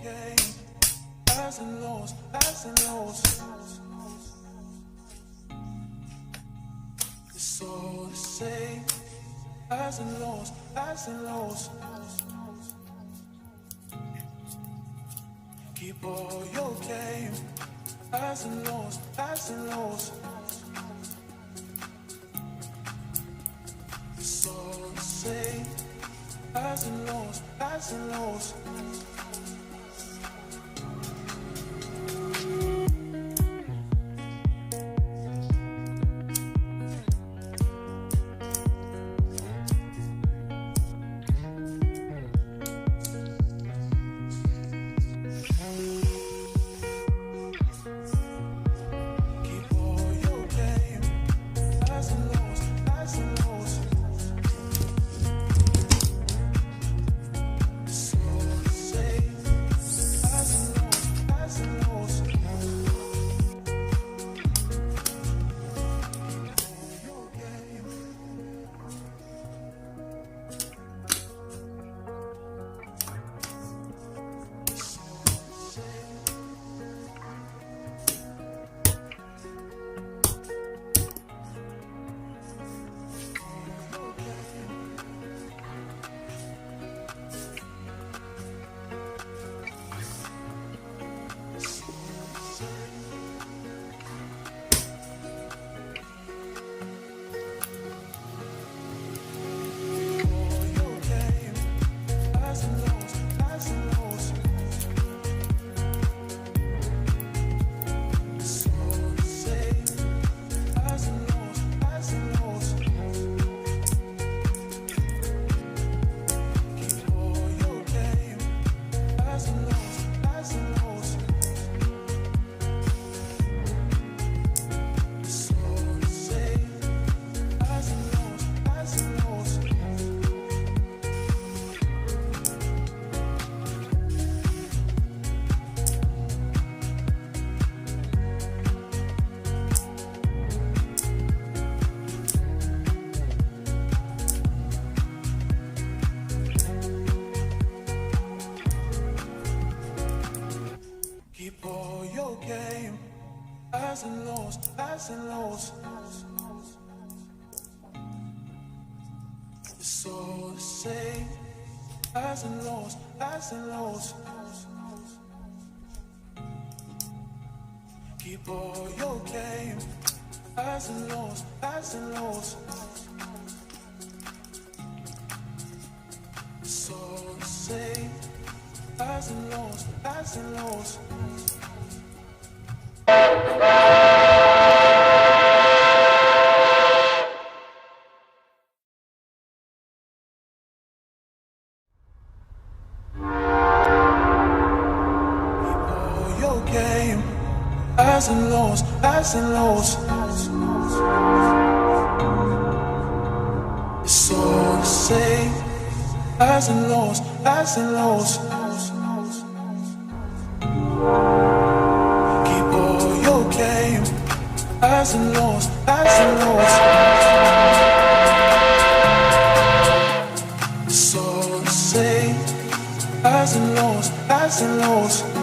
game, highs and lows, highs and lows. It's all the same, highs and lows, highs and lows. Keep all your game, highs and lows, highs and lows. It's all the same, highs and lows, highs and lows. Highs and lows, highs and lows. It's all the same. Highs and lows, highs and lows. Keep all your game. Highs and lows, highs and lows. It's all the same. Highs and lows, highs and lows. Highs and lows, highs and lows. It's all the same. Highs and lows, highs and lows. Keep all your game. Highs and lows, highs and lows. It's all the same. Highs and lows, highs and lows.